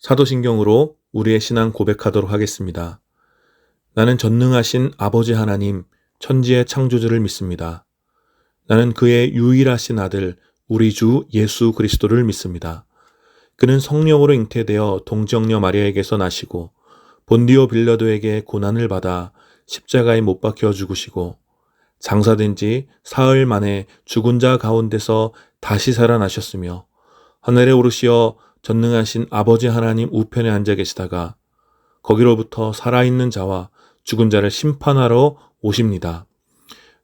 사도신경으로 우리의 신앙 고백하도록 하겠습니다. 나는 전능하신 아버지 하나님, 천지의 창조주를 믿습니다. 나는 그의 유일하신 아들, 우리 주 예수 그리스도를 믿습니다. 그는 성령으로 잉태되어 동정녀 마리아에게서 나시고 본디오 빌라도에게 고난을 받아 십자가에 못 박혀 죽으시고 장사된 지 사흘 만에 죽은 자 가운데서 다시 살아나셨으며 하늘에 오르시어 전능하신 아버지 하나님 우편에 앉아 계시다가 거기로부터 살아있는 자와 죽은 자를 심판하러 오십니다.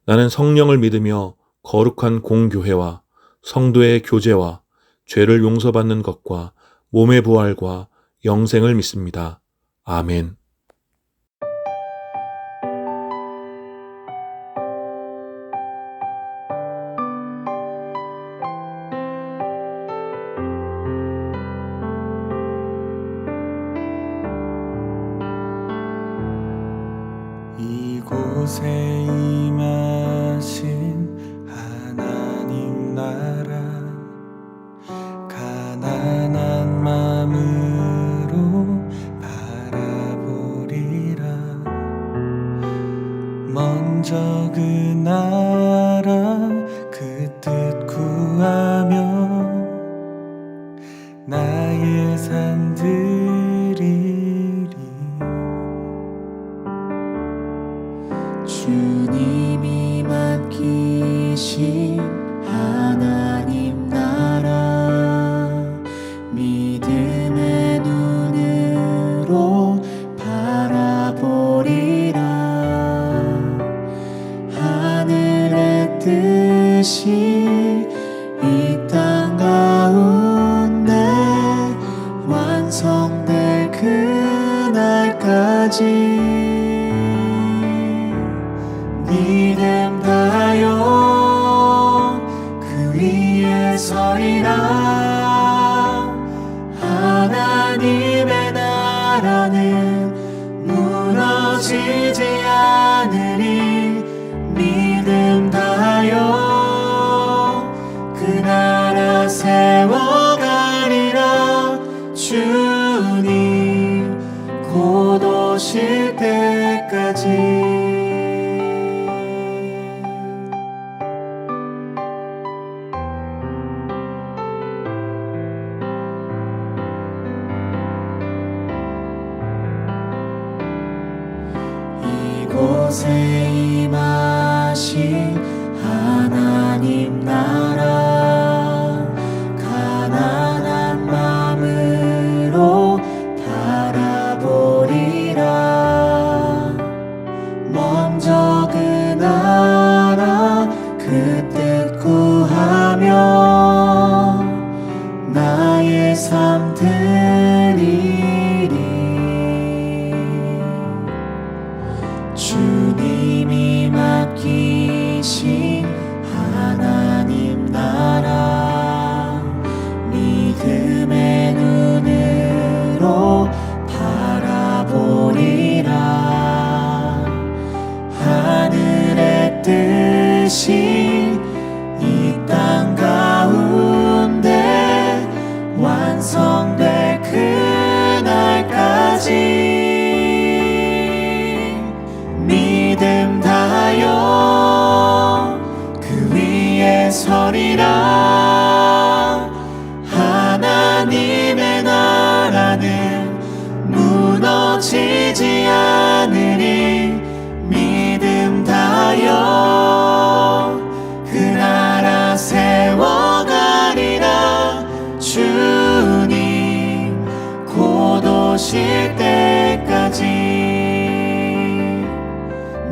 나는 성령을 믿으며 거룩한 공교회와 성도의 교제와 죄를 용서받는 것과 몸의 부활과 영생을 믿습니다. 아멘. 이곳에 임하신 하나님 나라, 가난한 마음으로 바라보리라. 먼저 그 나라 그 뜻 구하며 나의 산들이리. 주님이 맡기신 하나님 나라, 믿음의 눈으로 바라보리라. 하늘의 뜻이 이 땅 가운데 완성될 그날까지 믿음 다여 그 위에 서리라. 하나님의 나라는 무너지지 않으리. 믿음 다여 그 나라 세워가리라. 주님 곧 오실 때까지. 이곳에 임하신 하나님 나라, 가난한 마음으로 바라보리라. 먼저 그 나라 그 뜻 구하며 나의 삶 드리리. 주님이 맡기신 하나님 나라, 믿음의 눈으로 바라보리라. 하늘의 뜻이 이 땅 가운데 완성될 그날까지 믿음 다여 그 위에 서리라. 하나님의 나라는 무너지지 않으리. 믿음 다여 그 나라 세워가리라. 주님 곧 오실 때까지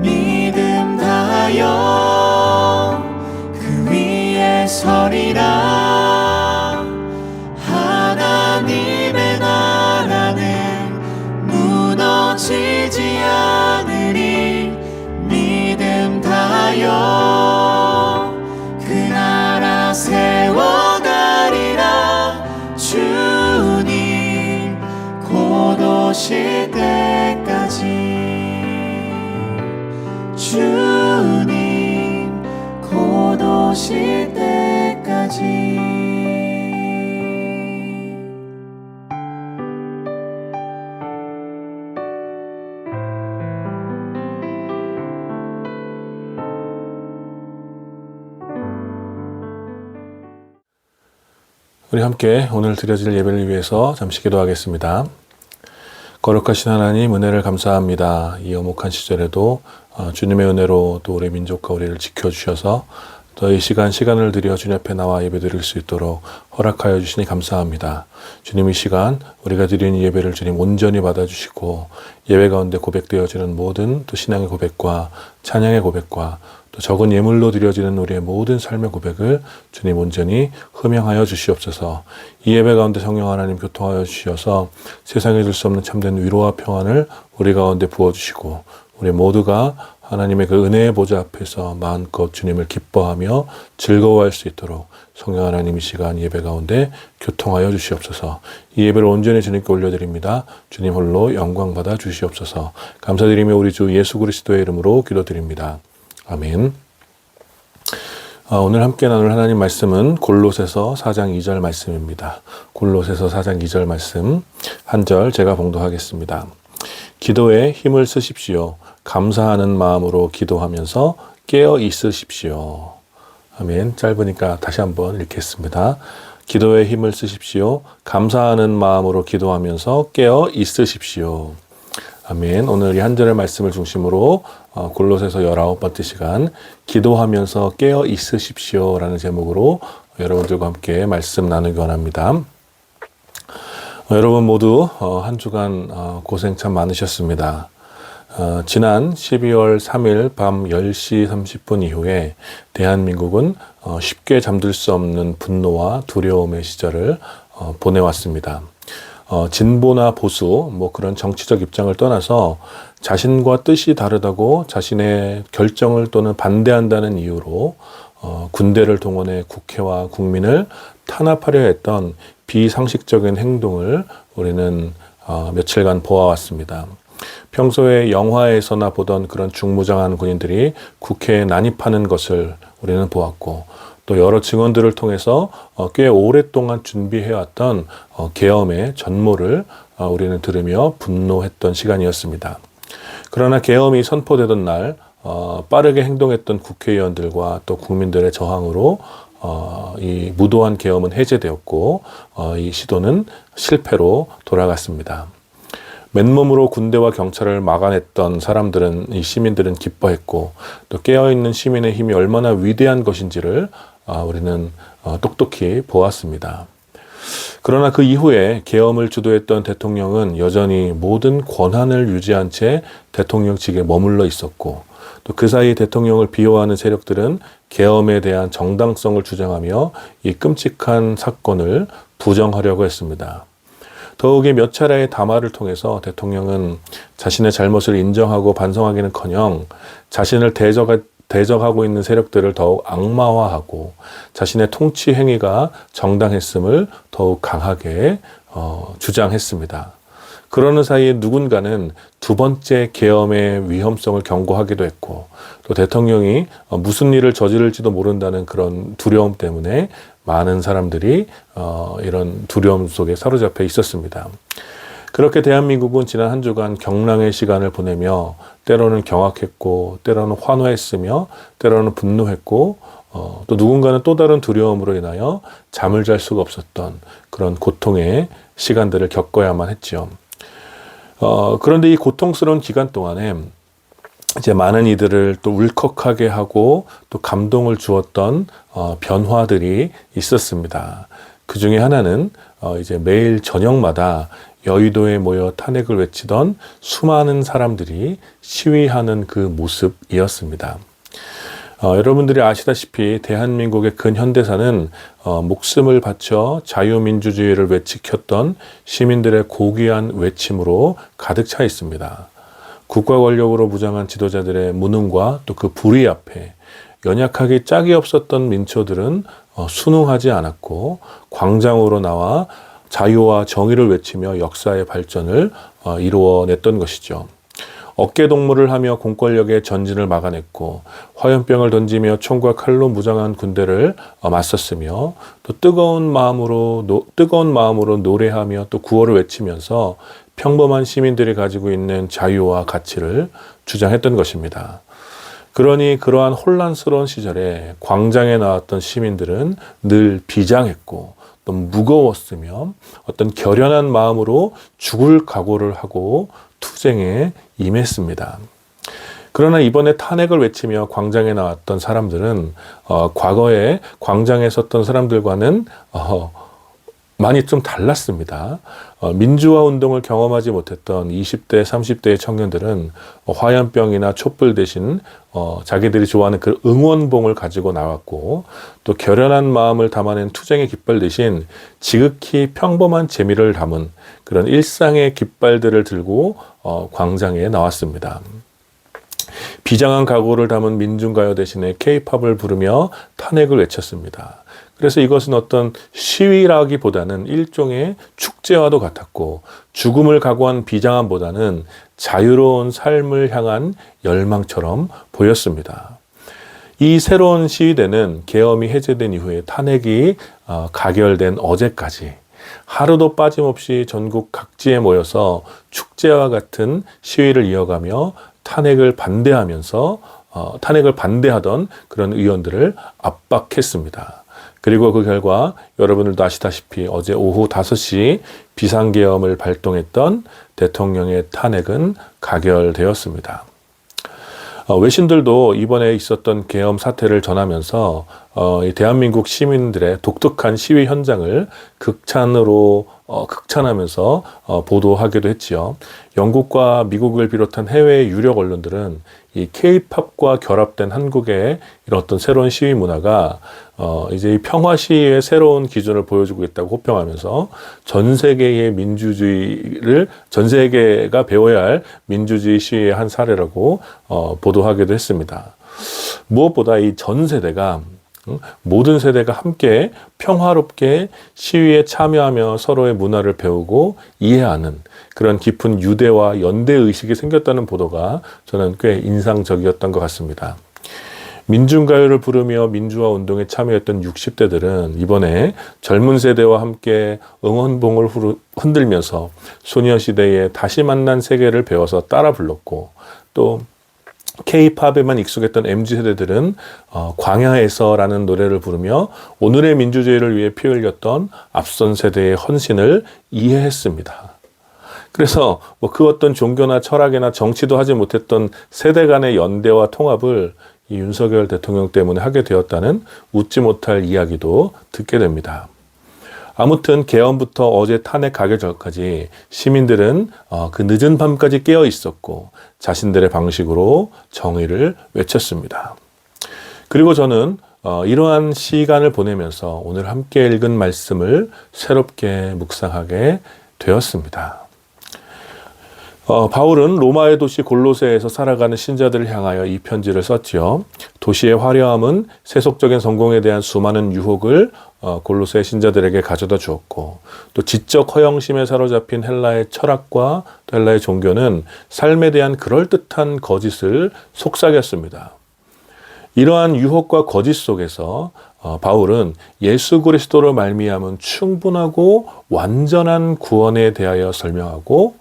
믿음 다여 그 위에 서리라. 하나님의 나라는 무너지지 않으리. 믿음 다여 그 나라 세워가리라. 주님 곧 오실 때까지. 주님 곧 오실 때까지. 우리 함께 오늘 드려질 예배를 위해서 잠시 기도하겠습니다. 거룩하신 하나님, 은혜를 감사합니다. 이 엄혹한 시절에도 주님의 은혜로 또 우리 민족과 우리를 지켜주셔서 또 이 시간을 들여 주님 앞에 나와 예배 드릴 수 있도록 허락하여 주시니 감사합니다. 주님, 이 시간 우리가 드리는 예배를 주님 온전히 받아주시고 예배 가운데 고백되어지는 모든 또 신앙의 고백과 찬양의 고백과 또 적은 예물로 드려지는 우리의 모든 삶의 고백을 주님 온전히 흠양하여 주시옵소서. 이 예배 가운데 성령 하나님 교통하여 주셔서 세상에 줄 수 없는 참된 위로와 평안을 우리 가운데 부어주시고 우리 모두가 하나님의 그 은혜의 보좌 앞에서 마음껏 주님을 기뻐하며 즐거워할 수 있도록 성령 하나님 이 시간 예배 가운데 교통하여 주시옵소서. 이 예배를 온전히 주님께 올려드립니다. 주님 홀로 영광 받아 주시옵소서. 감사드리며 우리 주 예수 그리스도의 이름으로 기도드립니다. 아멘. 오늘 함께 나눌 하나님 말씀은 골로새서 4장 2절 말씀입니다. 골로새서 4장 2절 말씀 한 절 제가 봉독하겠습니다. 기도에 힘을 쓰십시오. 감사하는 마음으로 기도하면서 깨어 있으십시오. 아멘. 짧으니까 다시 한번 읽겠습니다. 기도에 힘을 쓰십시오. 감사하는 마음으로 기도하면서 깨어 있으십시오. 아멘. 오늘 이 한 절의 말씀을 중심으로 골로새서 19번째 시간 기도하면서 깨어 있으십시오 라는 제목으로 여러분들과 함께 말씀 나누기 원합니다. 여러분 모두 한 주간 고생 참 많으셨습니다. 지난 12월 3일 밤 10시 30분 이후에 대한민국은 쉽게 잠들 수 없는 분노와 두려움의 시절을 보내왔습니다. 진보나 보수, 그런 정치적 입장을 떠나서 자신과 뜻이 다르다고 자신의 결정을 또는 반대한다는 이유로 군대를 동원해 국회와 국민을 탄압하려 했던 비상식적인 행동을 우리는 며칠간 보아왔습니다. 평소에 영화에서나 보던 그런 중무장한 군인들이 국회에 난입하는 것을 우리는 보았고 또 여러 증언들을 통해서 꽤 오랫동안 준비해왔던 계엄의 전모를 우리는 들으며 분노했던 시간이었습니다. 그러나 계엄이 선포되던 날 빠르게 행동했던 국회의원들과 또 국민들의 저항으로 이 무도한 계엄은 해제되었고 이 시도는 실패로 돌아갔습니다. 맨몸으로 군대와 경찰을 막아냈던 이 시민들은 기뻐했고 또 깨어있는 시민의 힘이 얼마나 위대한 것인지를 우리는 똑똑히 보았습니다. 그러나 그 이후에 계엄을 주도했던 대통령은 여전히 모든 권한을 유지한 채 대통령직에 머물러 있었고 또 그 사이 대통령을 비호하는 세력들은 계엄에 대한 정당성을 주장하며 이 끔찍한 사건을 부정하려고 했습니다. 더욱이 몇 차례의 담화를 통해서 대통령은 자신의 잘못을 인정하고 반성하기는커녕 자신을 대적하고 있는 세력들을 더욱 악마화하고 자신의 통치 행위가 정당했음을 더욱 강하게 주장했습니다. 그러는 사이에 누군가는 두 번째 계엄의 위험성을 경고하기도 했고 또 대통령이 무슨 일을 저지를지도 모른다는 그런 두려움 때문에 많은 사람들이 이런 두려움 속에 사로잡혀 있었습니다. 그렇게 대한민국은 지난 한 주간 경랑의 시간을 보내며 때로는 경악했고 때로는 환호했으며 때로는 분노했고 또 누군가는 또 다른 두려움으로 인하여 잠을 잘 수가 없었던 그런 고통의 시간들을 겪어야만 했죠. 그런데 이 고통스러운 기간 동안에 이제 많은 이들을 또 울컥하게 하고 또 감동을 주었던 변화들이 있었습니다. 그 중에 하나는 이제 매일 저녁마다 여의도에 모여 탄핵을 외치던 수많은 사람들이 시위하는 그 모습이었습니다. 여러분들이 아시다시피 대한민국의 근현대사는 목숨을 바쳐 자유민주주의를 외치켰던 시민들의 고귀한 외침으로 가득 차 있습니다. 국가 권력으로 무장한 지도자들의 무능과 또 그 불의 앞에 연약하기 짝이 없었던 민초들은 순응하지 않았고 광장으로 나와 자유와 정의를 외치며 역사의 발전을 이루어냈던 것이죠. 어깨동무를 하며 공권력의 전진을 막아냈고 화염병을 던지며 총과 칼로 무장한 군대를 맞섰으며 또 뜨거운 마음으로 노래하며 또 구호를 외치면서 평범한 시민들이 가지고 있는 자유와 가치를 주장했던 것입니다. 그러니 그러한 혼란스러운 시절에 광장에 나왔던 시민들은 늘 비장했고 너무 무거웠으며 어떤 결연한 마음으로 죽을 각오를 하고 투쟁에 임했습니다. 그러나 이번에 탄핵을 외치며 광장에 나왔던 사람들은 과거에 광장에 섰던 사람들과는 많이 좀 달랐습니다. 민주화 운동을 경험하지 못했던 20대, 30대의 청년들은 화염병이나 촛불 대신 자기들이 좋아하는 그 응원봉을 가지고 나왔고, 또 결연한 마음을 담아낸 투쟁의 깃발 대신 지극히 평범한 재미를 담은 그런 일상의 깃발들을 들고 광장에 나왔습니다. 비장한 각오를 담은 민중가요 대신에 K-팝을 부르며 탄핵을 외쳤습니다. 그래서 이것은 어떤 시위라기보다는 일종의 축제와도 같았고, 죽음을 각오한 비장함보다는 자유로운 삶을 향한 열망처럼 보였습니다. 이 새로운 시위대는 계엄이 해제된 이후에 탄핵이 가결된 어제까지 하루도 빠짐없이 전국 각지에 모여서 축제와 같은 시위를 이어가며 탄핵을 반대하던 그런 의원들을 압박했습니다. 그리고 그 결과 여러분들도 아시다시피 어제 오후 5시 비상계엄을 발동했던 대통령의 탄핵은 가결되었습니다. 외신들도 이번에 있었던 계엄 사태를 전하면서 이 대한민국 시민들의 독특한 시위 현장을 극찬하면서 보도하기도 했지요. 영국과 미국을 비롯한 해외의 유력 언론들은 이 K-팝과 결합된 한국의 이런 어떤 새로운 시위 문화가 이제 이 평화 시위의 새로운 기준을 보여주고 있다고 호평하면서 전 세계가 배워야 할 민주주의 시위의 한 사례라고 보도하기도 했습니다. 무엇보다 이 전 세대가 모든 세대가 함께 평화롭게 시위에 참여하며 서로의 문화를 배우고 이해하는 그런 깊은 유대와 연대 의식이 생겼다는 보도가 저는 꽤 인상적이었던 것 같습니다. 민중가요를 부르며 민주화 운동에 참여했던 60대들은 이번에 젊은 세대와 함께 응원봉을 흔들면서 소녀시대의 다시 만난 세계를 배워서 따라 불렀고, 또 K-팝에만 익숙했던 MZ세대들은 광야에서라는 노래를 부르며 오늘의 민주주의를 위해 피 흘렸던 앞선 세대의 헌신을 이해했습니다. 그래서 그 어떤 종교나 철학이나 정치도 하지 못했던 세대 간의 연대와 통합을 이 윤석열 대통령 때문에 하게 되었다는 웃지 못할 이야기도 듣게 됩니다. 아무튼 계엄부터 어제 탄핵 가결 전까지 시민들은 그 늦은 밤까지 깨어 있었고 자신들의 방식으로 정의를 외쳤습니다. 그리고 저는 이러한 시간을 보내면서 오늘 함께 읽은 말씀을 새롭게 묵상하게 되었습니다. 바울은 로마의 도시 골로새에서 살아가는 신자들을 향하여 이 편지를 썼지요. 도시의 화려함은 세속적인 성공에 대한 수많은 유혹을 골로새 신자들에게 가져다 주었고, 또 지적 허영심에 사로잡힌 헬라의 철학과 또 헬라의 종교는 삶에 대한 그럴듯한 거짓을 속삭였습니다. 이러한 유혹과 거짓 속에서 바울은 예수 그리스도로 말미암은 충분하고 완전한 구원에 대하여 설명하고,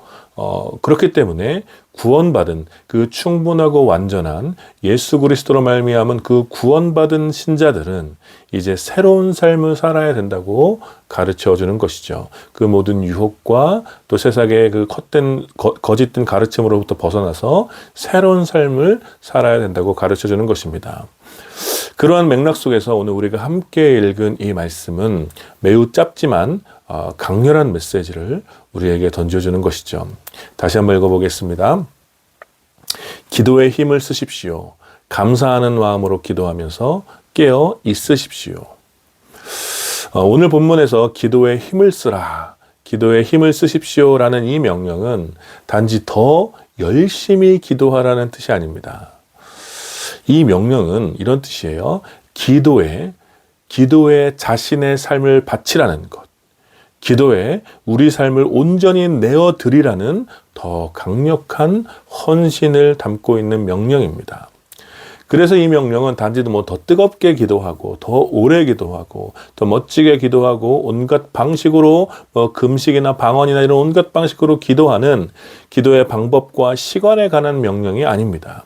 그렇기 때문에 구원받은 그 충분하고 완전한 예수 그리스도로 말미암은 그 구원받은 신자들은 이제 새로운 삶을 살아야 된다고 가르쳐 주는 것이죠. 그 모든 유혹과 또 세상의 그 거짓된 가르침으로부터 벗어나서 새로운 삶을 살아야 된다고 가르쳐 주는 것입니다. 그러한 맥락 속에서 오늘 우리가 함께 읽은 이 말씀은 매우 짧지만 강렬한 메시지를 우리에게 던져주는 것이죠. 다시 한번 읽어보겠습니다. 기도에 힘을 쓰십시오. 감사하는 마음으로 기도하면서 깨어 있으십시오. 오늘 본문에서 기도에 힘을 쓰라, 기도에 힘을 쓰십시오라는 이 명령은 단지 더 열심히 기도하라는 뜻이 아닙니다. 이 명령은 이런 뜻이에요. 기도에 자신의 삶을 바치라는 것, 기도에 우리 삶을 온전히 내어드리라는 더 강력한 헌신을 담고 있는 명령입니다. 그래서 이 명령은 단지 더 뜨겁게 기도하고 더 오래 기도하고 더 멋지게 기도하고 온갖 방식으로 금식이나 방언이나 이런 온갖 방식으로 기도하는 기도의 방법과 시간에 관한 명령이 아닙니다.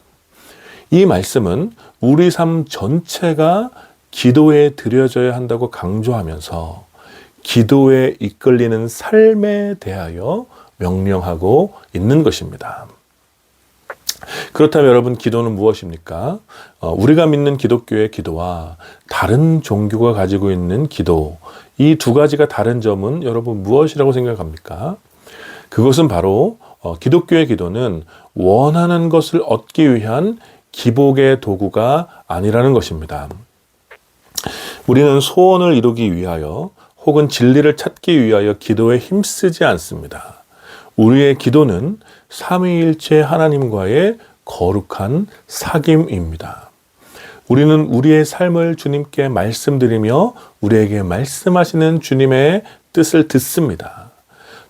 이 말씀은 우리 삶 전체가 기도에 드려져야 한다고 강조하면서 기도에 이끌리는 삶에 대하여 명령하고 있는 것입니다. 그렇다면 여러분, 기도는 무엇입니까? 우리가 믿는 기독교의 기도와 다른 종교가 가지고 있는 기도, 이 두 가지가 다른 점은 여러분 무엇이라고 생각합니까? 그것은 바로 기독교의 기도는 원하는 것을 얻기 위한 기복의 도구가 아니라는 것입니다. 우리는 소원을 이루기 위하여 혹은 진리를 찾기 위하여 기도에 힘쓰지 않습니다. 우리의 기도는 삼위일체 하나님과의 거룩한 사귐입니다. 우리는 우리의 삶을 주님께 말씀드리며 우리에게 말씀하시는 주님의 뜻을 듣습니다.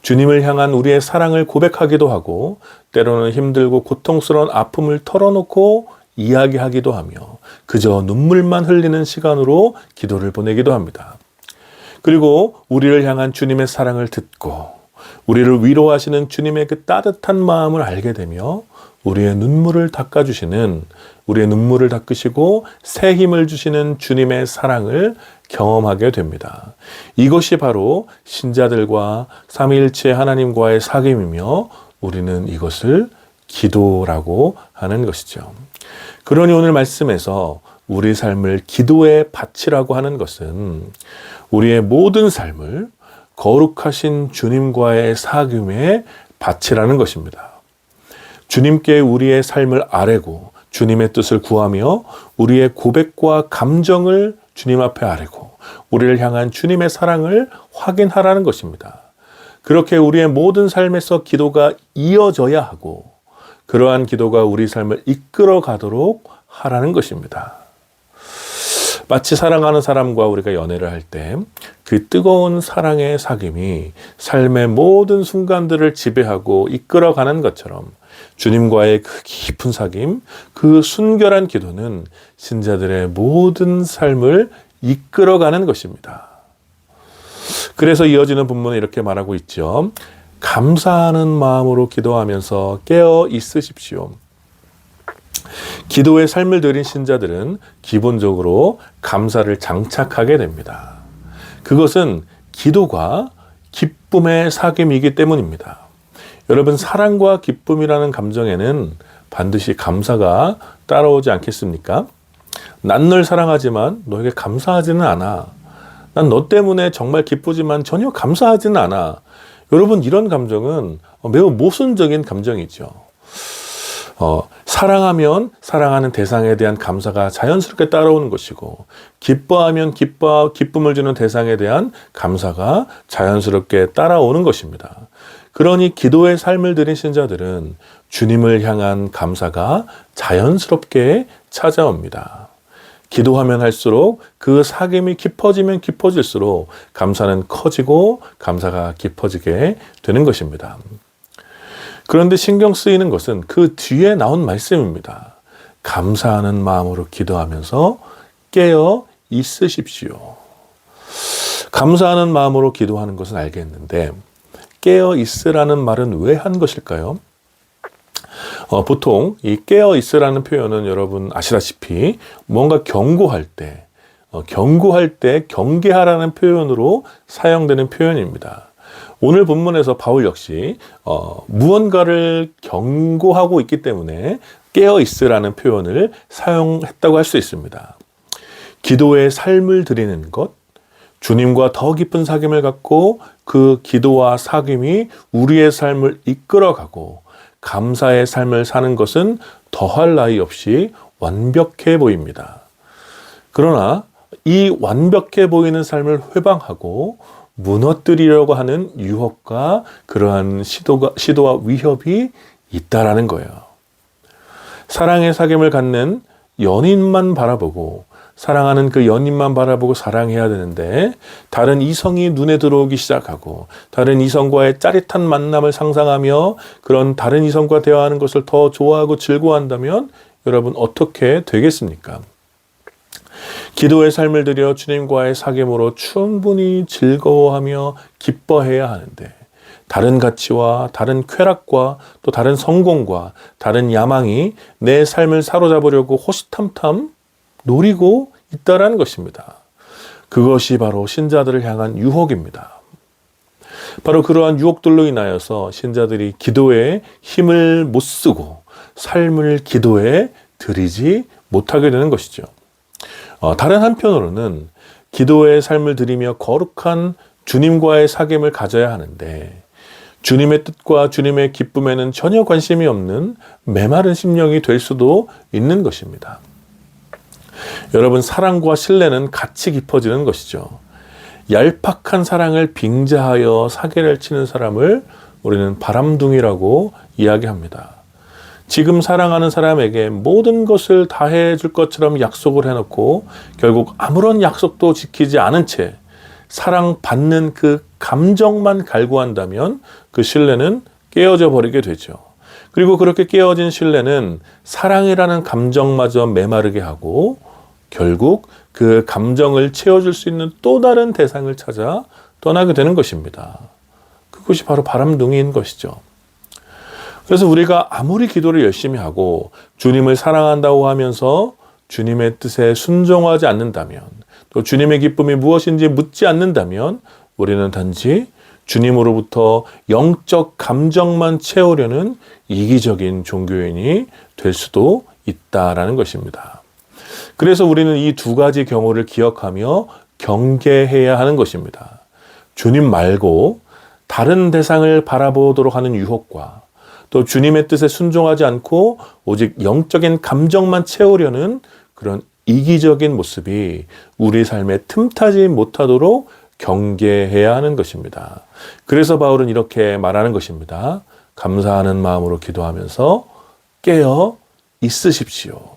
주님을 향한 우리의 사랑을 고백하기도 하고, 때로는 힘들고 고통스러운 아픔을 털어놓고 이야기하기도 하며 그저 눈물만 흘리는 시간으로 기도를 보내기도 합니다. 그리고 우리를 향한 주님의 사랑을 듣고 우리를 위로하시는 주님의 그 따뜻한 마음을 알게 되며 우리의 눈물을 닦으시고 새 힘을 주시는 주님의 사랑을 경험하게 됩니다. 이것이 바로 신자들과 삼위일체 하나님과의 사귐이며 우리는 이것을 기도라고 하는 것이죠. 그러니 오늘 말씀에서 우리 삶을 기도에 바치라고 하는 것은 우리의 모든 삶을 거룩하신 주님과의 사귐에 바치라는 것입니다. 주님께 우리의 삶을 아뢰고 주님의 뜻을 구하며 우리의 고백과 감정을 주님 앞에 아뢰고 우리를 향한 주님의 사랑을 확인하라는 것입니다. 그렇게 우리의 모든 삶에서 기도가 이어져야 하고 그러한 기도가 우리 삶을 이끌어 가도록 하라는 것입니다. 마치 사랑하는 사람과 우리가 연애를 할 때 그 뜨거운 사랑의 사귐이 삶의 모든 순간들을 지배하고 이끌어가는 것처럼 주님과의 그 깊은 사귐, 그 순결한 기도는 신자들의 모든 삶을 이끌어가는 것입니다. 그래서 이어지는 본문은 이렇게 말하고 있죠. 감사하는 마음으로 기도하면서 깨어 있으십시오. 기도의 삶을 들인 신자들은 기본적으로 감사를 장착하게 됩니다. 그것은 기도가 기쁨의 사귐이기 때문입니다. 여러분, 사랑과 기쁨이라는 감정에는 반드시 감사가 따라오지 않겠습니까? 난 널 사랑하지만 너에게 감사하지는 않아. 난 너 때문에 정말 기쁘지만 전혀 감사하지는 않아. 여러분, 이런 감정은 매우 모순적인 감정이죠. 사랑하면 사랑하는 대상에 대한 감사가 자연스럽게 따라오는 것이고, 기뻐하면 기쁨을 주는 대상에 대한 감사가 자연스럽게 따라오는 것입니다. 그러니 기도의 삶을 들인 신자들은 주님을 향한 감사가 자연스럽게 찾아옵니다. 기도하면 할수록 그 사귐이 깊어지면 깊어질수록 감사는 커지고 감사가 깊어지게 되는 것입니다. 그런데 신경 쓰이는 것은 그 뒤에 나온 말씀입니다. 감사하는 마음으로 기도하면서 깨어 있으십시오. 감사하는 마음으로 기도하는 것은 알겠는데 깨어 있으라는 말은 왜 한 것일까요? 보통 이 깨어 있으라는 표현은 여러분 아시다시피 뭔가 경고할 때 경계하라는 표현으로 사용되는 표현입니다. 오늘 본문에서 바울 역시 무언가를 경고하고 있기 때문에 깨어 있으라는 표현을 사용했다고 할 수 있습니다. 기도의 삶을 드리는 것, 주님과 더 깊은 사귐을 갖고 그 기도와 사귐이 우리의 삶을 이끌어가고 감사의 삶을 사는 것은 더할 나위 없이 완벽해 보입니다. 그러나 이 완벽해 보이는 삶을 회방하고 무너뜨리려고 하는 유혹과 그러한 시도와 위협이 있다라는 거예요. 사랑의 사귐을 갖는 연인만 바라보고 사랑하는 그 연인만 바라보고 사랑해야 되는데 다른 이성이 눈에 들어오기 시작하고 다른 이성과의 짜릿한 만남을 상상하며 그런 다른 이성과 대화하는 것을 더 좋아하고 즐거워한다면 여러분 어떻게 되겠습니까? 기도의 삶을 들여 주님과의 사귐으로 충분히 즐거워하며 기뻐해야 하는데 다른 가치와 다른 쾌락과 또 다른 성공과 다른 야망이 내 삶을 사로잡으려고 호시탐탐 노리고 있다라는 것입니다. 그것이 바로 신자들을 향한 유혹입니다. 바로 그러한 유혹들로 인하여서 신자들이 기도에 힘을 못 쓰고 삶을 기도에 들이지 못하게 되는 것이죠. 다른 한편으로는 기도의 삶을 들이며 거룩한 주님과의 사귐을 가져야 하는데 주님의 뜻과 주님의 기쁨에는 전혀 관심이 없는 메마른 심령이 될 수도 있는 것입니다. 여러분, 사랑과 신뢰는 같이 깊어지는 것이죠. 얄팍한 사랑을 빙자하여 사기를 치는 사람을 우리는 바람둥이라고 이야기합니다. 지금 사랑하는 사람에게 모든 것을 다 해줄 것처럼 약속을 해놓고 결국 아무런 약속도 지키지 않은 채 사랑받는 그 감정만 갈구한다면 그 신뢰는 깨어져 버리게 되죠. 그리고 그렇게 깨어진 신뢰는 사랑이라는 감정마저 메마르게 하고 결국 그 감정을 채워줄 수 있는 또 다른 대상을 찾아 떠나게 되는 것입니다. 그것이 바로 바람둥이인 것이죠. 그래서 우리가 아무리 기도를 열심히 하고 주님을 사랑한다고 하면서 주님의 뜻에 순종하지 않는다면, 또 주님의 기쁨이 무엇인지 묻지 않는다면 우리는 단지 주님으로부터 영적 감정만 채우려는 이기적인 종교인이 될 수도 있다라는 것입니다. 그래서 우리는 이 두 가지 경우를 기억하며 경계해야 하는 것입니다. 주님 말고 다른 대상을 바라보도록 하는 유혹과 또 주님의 뜻에 순종하지 않고 오직 영적인 감정만 채우려는 그런 이기적인 모습이 우리 삶에 틈타지 못하도록 경계해야 하는 것입니다. 그래서 바울은 이렇게 말하는 것입니다. 감사하는 마음으로 기도하면서 깨어 있으십시오.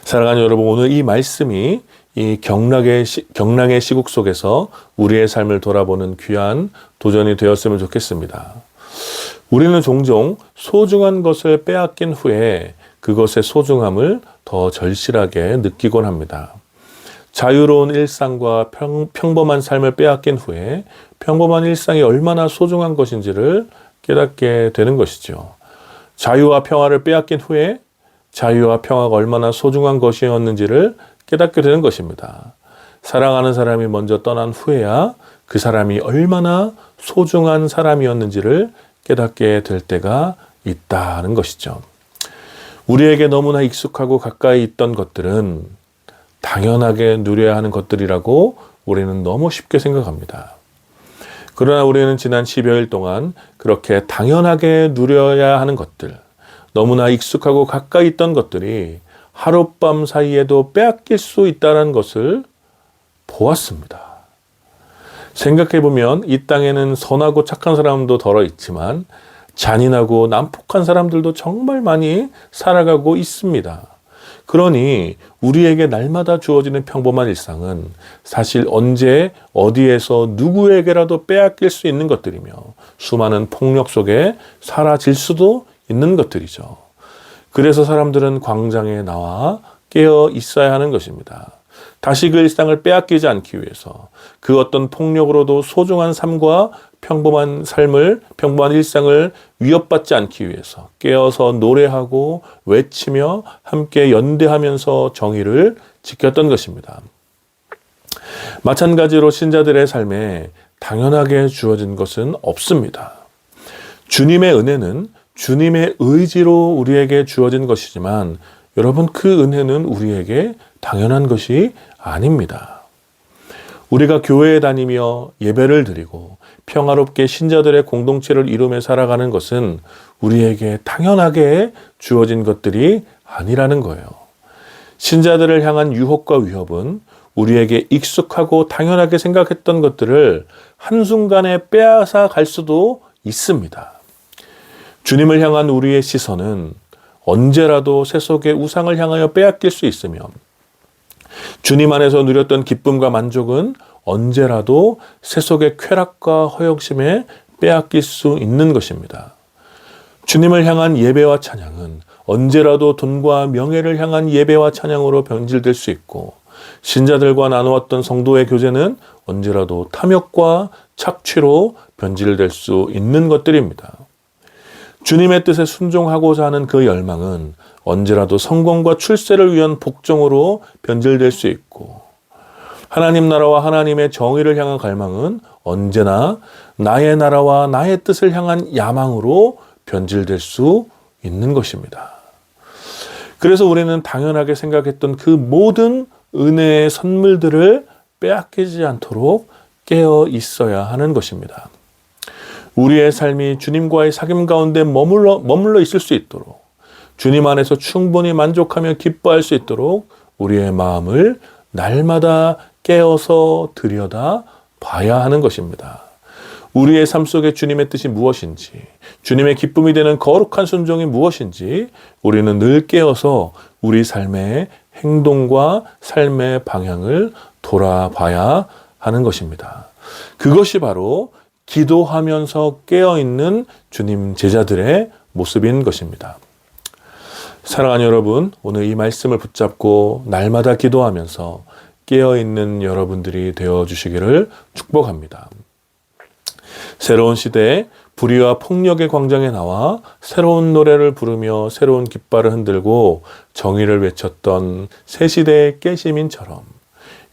사랑하는 여러분, 오늘 이 말씀이 이 경랑의 시국 속에서 우리의 삶을 돌아보는 귀한 도전이 되었으면 좋겠습니다. 우리는 종종 소중한 것을 빼앗긴 후에 그것의 소중함을 더 절실하게 느끼곤 합니다. 자유로운 일상과 평범한 삶을 빼앗긴 후에 평범한 일상이 얼마나 소중한 것인지를 깨닫게 되는 것이죠. 자유와 평화를 빼앗긴 후에 자유와 평화가 얼마나 소중한 것이었는지를 깨닫게 되는 것입니다. 사랑하는 사람이 먼저 떠난 후에야 그 사람이 얼마나 소중한 사람이었는지를 깨닫게 될 때가 있다는 것이죠. 우리에게 너무나 익숙하고 가까이 있던 것들은 당연하게 누려야 하는 것들이라고 우리는 너무 쉽게 생각합니다. 그러나 우리는 지난 10여일 동안 그렇게 당연하게 누려야 하는 것들, 너무나 익숙하고 가까이 있던 것들이 하룻밤 사이에도 빼앗길 수 있다는 것을 보았습니다. 생각해보면 이 땅에는 선하고 착한 사람도 덜어 있지만 잔인하고 난폭한 사람들도 정말 많이 살아가고 있습니다. 그러니 우리에게 날마다 주어지는 평범한 일상은 사실 언제 어디에서 누구에게라도 빼앗길 수 있는 것들이며 수많은 폭력 속에 사라질 수도 있는 것들이죠. 그래서 사람들은 광장에 나와 깨어 있어야 하는 것입니다. 다시 그 일상을 빼앗기지 않기 위해서 그 어떤 폭력으로도 소중한 삶과 평범한 일상을 위협받지 않기 위해서 깨어서 노래하고 외치며 함께 연대하면서 정의를 지켰던 것입니다. 마찬가지로 신자들의 삶에 당연하게 주어진 것은 없습니다. 주님의 은혜는 주님의 의지로 우리에게 주어진 것이지만 여러분, 그 은혜는 우리에게 당연한 것이 아닙니다. 우리가 교회에 다니며 예배를 드리고 평화롭게 신자들의 공동체를 이루며 살아가는 것은 우리에게 당연하게 주어진 것들이 아니라는 거예요. 신자들을 향한 유혹과 위협은 우리에게 익숙하고 당연하게 생각했던 것들을 한순간에 빼앗아 갈 수도 있습니다. 주님을 향한 우리의 시선은 언제라도 세속의 우상을 향하여 빼앗길 수 있으며 주님 안에서 누렸던 기쁨과 만족은 언제라도 세속의 쾌락과 허영심에 빼앗길 수 있는 것입니다. 주님을 향한 예배와 찬양은 언제라도 돈과 명예를 향한 예배와 찬양으로 변질될 수 있고 신자들과 나누었던 성도의 교제는 언제라도 탐욕과 착취로 변질될 수 있는 것들입니다. 주님의 뜻에 순종하고자 하는 그 열망은 언제라도 성공과 출세를 위한 복종으로 변질될 수 있고 하나님 나라와 하나님의 정의를 향한 갈망은 언제나 나의 나라와 나의 뜻을 향한 야망으로 변질될 수 있는 것입니다. 그래서 우리는 당연하게 생각했던 그 모든 은혜의 선물들을 빼앗기지 않도록 깨어 있어야 하는 것입니다. 우리의 삶이 주님과의 사귐 가운데 머물러 있을 수 있도록, 주님 안에서 충분히 만족하며 기뻐할 수 있도록 우리의 마음을 날마다 깨어서 들여다 봐야 하는 것입니다. 우리의 삶 속에 주님의 뜻이 무엇인지, 주님의 기쁨이 되는 거룩한 순종이 무엇인지 우리는 늘 깨어서 우리 삶의 행동과 삶의 방향을 돌아봐야 하는 것입니다. 그것이 바로 기도하면서 깨어있는 주님 제자들의 모습인 것입니다. 사랑하는 여러분, 오늘 이 말씀을 붙잡고 날마다 기도하면서 깨어있는 여러분들이 되어주시기를 축복합니다. 새로운 시대에 불의와 폭력의 광장에 나와 새로운 노래를 부르며 새로운 깃발을 흔들고 정의를 외쳤던 새 시대의 깨시민처럼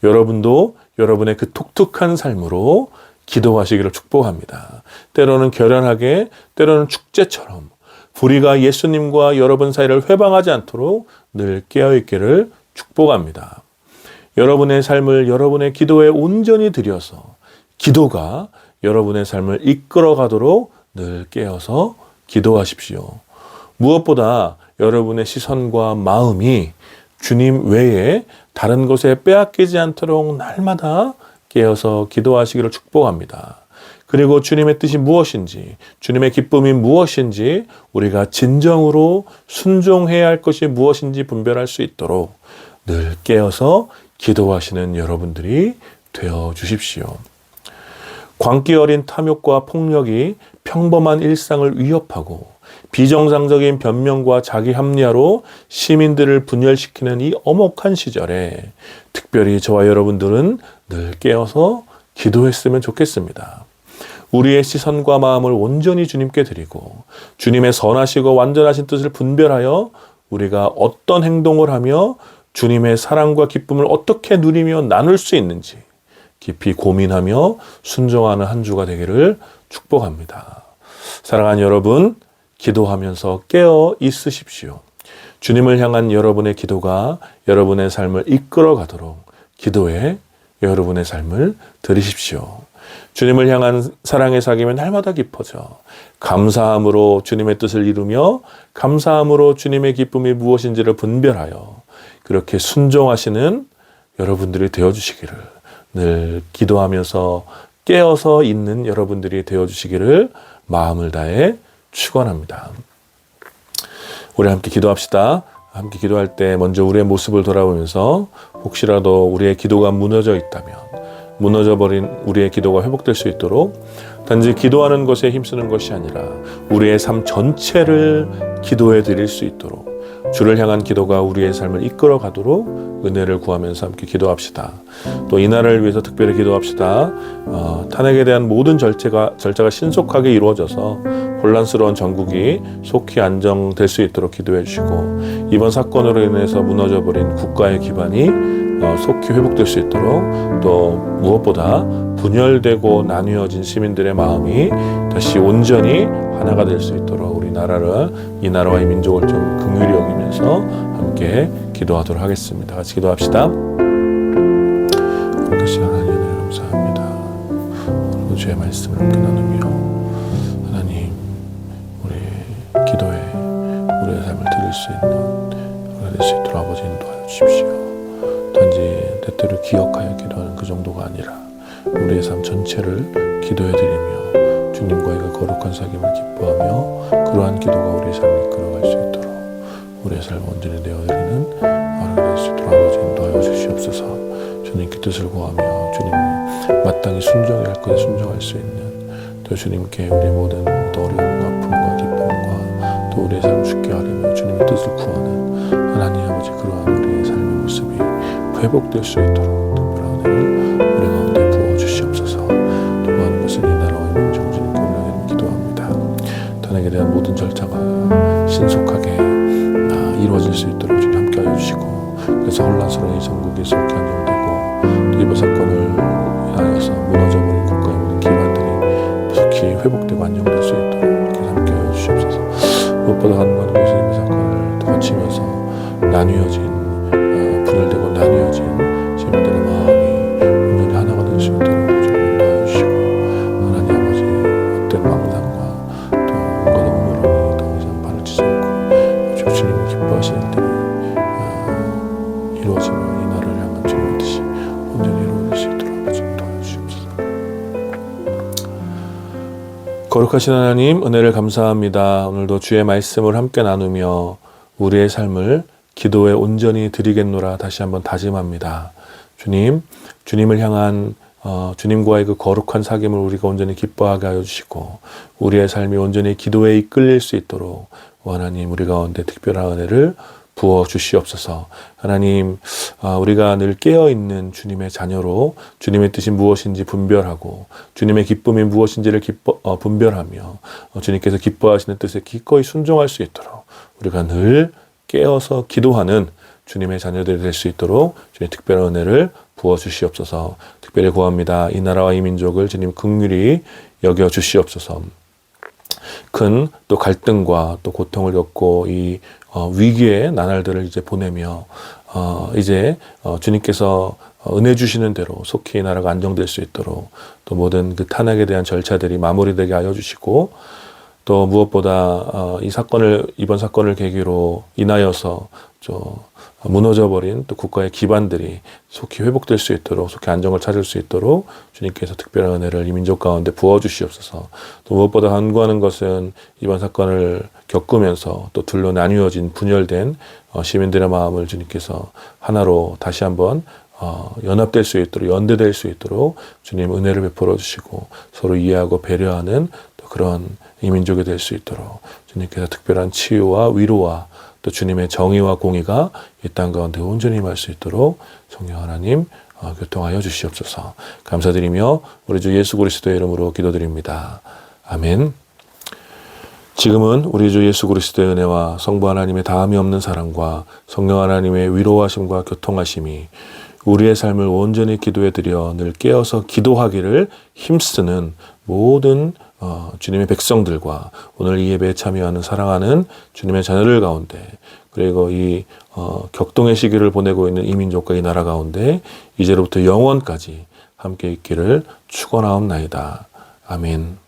여러분도 여러분의 그 독특한 삶으로 기도하시기를 축복합니다. 때로는 결연하게, 때로는 축제처럼 불의가 예수님과 여러분 사이를 회방하지 않도록 늘 깨어있기를 축복합니다. 여러분의 삶을 여러분의 기도에 온전히 들여서 기도가 여러분의 삶을 이끌어 가도록 늘 깨어서 기도하십시오. 무엇보다 여러분의 시선과 마음이 주님 외에 다른 것에 빼앗기지 않도록 날마다 깨어서 기도하시기를 축복합니다. 그리고 주님의 뜻이 무엇인지, 주님의 기쁨이 무엇인지 우리가 진정으로 순종해야 할 것이 무엇인지 분별할 수 있도록 늘 깨어서 기도하시는 여러분들이 되어 주십시오. 광기 어린 탐욕과 폭력이 평범한 일상을 위협하고 비정상적인 변명과 자기 합리화로 시민들을 분열시키는 이 엄혹한 시절에 특별히 저와 여러분들은 늘 깨어서 기도했으면 좋겠습니다. 우리의 시선과 마음을 온전히 주님께 드리고 주님의 선하시고 완전하신 뜻을 분별하여 우리가 어떤 행동을 하며 주님의 사랑과 기쁨을 어떻게 누리며 나눌 수 있는지 깊이 고민하며 순종하는 한 주가 되기를 축복합니다. 사랑하는 여러분, 기도하면서 깨어 있으십시오. 주님을 향한 여러분의 기도가 여러분의 삶을 이끌어 가도록 기도에 여러분의 삶을 들이십시오. 주님을 향한 사랑의 사귐이 날마다 깊어져 감사함으로 주님의 뜻을 이루며 감사함으로 주님의 기쁨이 무엇인지를 분별하여 그렇게 순종하시는 여러분들이 되어주시기를 늘 기도하면서 깨어서 있는 여러분들이 되어주시기를 마음을 다해 축원합니다. 우리 함께 기도합시다. 함께 기도할 때 먼저 우리의 모습을 돌아보면서 혹시라도 우리의 기도가 무너져 있다면 무너져버린 우리의 기도가 회복될 수 있도록 단지 기도하는 것에 힘쓰는 것이 아니라 우리의 삶 전체를 기도해 드릴 수 있도록 주를 향한 기도가 우리의 삶을 이끌어 가도록 은혜를 구하면서 함께 기도합시다. 또 이 나라를 위해서 특별히 기도합시다. 탄핵에 대한 모든 절차가 신속하게 이루어져서 혼란스러운 전국이 속히 안정될 수 있도록 기도해 주시고 이번 사건으로 인해서 무너져버린 국가의 기반이 속히 회복될 수 있도록 또 무엇보다 분열되고 나뉘어진 시민들의 마음이 다시 온전히 하나가 될 수 있도록 우리 나라를 이 나라와 이 민족을 좀 긍휼히 여기면서 함께 기도하도록 하겠습니다. 같이 기도합시다. 하나님 은혜를 감사합니다. 오늘도 주의 말씀을 함께 나누며 하나님 우리 기도에 우리의 삶을 드릴 수 있는 우리가 될 수 있도록 아버지 인도하여 주십시오. 단지 때때로 기억하여 기도하는 그 정도가 아니라 우리의 삶 전체를 기도해 드리며 주님과의 그 거룩한 사귐을 기뻐하며 그러한 기도가 우리의 삶을 이끌어갈 수 있도록 우리의 삶을 온전히 내어드리는 하루가 될 수 있도록 아버지 인도하여 주시옵소서. 주님께 뜻을 구하며 주님 마땅히 순종해야 할 것에 순종할 수 있는 또 주님께 우리의 모든 어려움과 아픔과 기쁨과 또 우리의 삶을 죽게 하려며 주님의 뜻을 구하는 하나님 아버지 그러한 우리의 삶의 모습이 회복될 수 있도록 특별한 은혜를 우리 가운데 부어주시옵소서. 또 많은 것을 이 나라와 이 민족을 주님께 올려드리며 기도합니다. 탄핵에 대한 모든 절차가 신속하게 이루어질 수 있도록 주님 함께하여 주시고 그래서 혼란스러운 이 전국이 속히 안정되고 또 이번 사건을 향해서 무너져버린 국가의 모든 기반들이 속히 회복되고 안정될 수 있도록 이렇게 함께하여 주시옵소서. 무엇보다 간구하는 것은 이번 사건을 거치면서 나뉘어진 분열되고 나뉘어진 시민들의 마음이 온전히 하나가 될 수 있도록 주님 인도하여 주시고, 하나님 아버지 어떤 망상과 또 온갖 음모론이 더 이상 발을 치지 않고 주님이 기뻐하시는 일이 이루어지며 이 나라를 향한 주님의 뜻이 온전히 이루어질 수 있도록 아버지 도와주시옵소서. 거룩하신 하나님, 은혜를 감사합니다. 오늘도 주의 말씀을 함께 나누며 우리의 삶을 기도에 온전히 드리겠노라 다시 한번 다짐합니다. 주님, 주님을 향한 주님과의 그 거룩한 사귐을 우리가 온전히 기뻐하게 하여 주시고, 우리의 삶이 온전히 기도에 이끌릴 수 있도록 하나님 우리 가운데 특별한 은혜를 부어 주시옵소서. 하나님, 우리가 늘 깨어있는 주님의 자녀로 주님의 뜻이 무엇인지 분별하고 주님의 기쁨이 무엇인지를 분별하며 주님께서 기뻐하시는 뜻에 기꺼이 순종할 수 있도록 우리가 늘 깨어서 기도하는 주님의 자녀들이 될 수 있도록 주님의 특별한 은혜를 부어 주시옵소서. 특별히 구합니다. 이 나라와 이 민족을 주님 긍휼히 여겨 주시옵소서. 큰 또 갈등과 또 고통을 겪고 이 위기의 나날들을 이제 보내며 이제 주님께서 은혜 주시는 대로 속히 이 나라가 안정될 수 있도록 또 모든 그 탄핵에 대한 절차들이 마무리되게 하여 주시고, 또 무엇보다 이번 사건을 계기로 인하여서 무너져버린 또 국가의 기반들이 속히 회복될 수 있도록, 속히 안정을 찾을 수 있도록 주님께서 특별한 은혜를 이 민족 가운데 부어주시옵소서. 또 무엇보다 간구하는 것은 이번 사건을 겪으면서 또 둘로 나뉘어진 분열된 시민들의 마음을 주님께서 하나로 다시 한번 연합될 수 있도록, 연대될 수 있도록 주님 은혜를 베풀어 주시고 서로 이해하고 배려하는 또 그런 이 민족이 될 수 있도록 주님께서 특별한 치유와 위로와 또 주님의 정의와 공의가 이 땅 가운데 온전히 임할 수 있도록 성령 하나님 교통하여 주시옵소서. 감사드리며 우리 주 예수 그리스도의 이름으로 기도드립니다. 아멘. 지금은 우리 주 예수 그리스도의 은혜와 성부 하나님의 다함이 없는 사랑과 성령 하나님의 위로하심과 교통하심이 우리의 삶을 온전히 기도에 드려 늘 깨어서 기도하기를 힘쓰는 모든 주님의 백성들과 오늘 이 예배에 참여하는 사랑하는 주님의 자녀들 가운데, 그리고 이 격동의 시기를 보내고 있는 이 민족과 이 나라 가운데 이제로부터 영원까지 함께 있기를 축원하옵나이다. 아멘.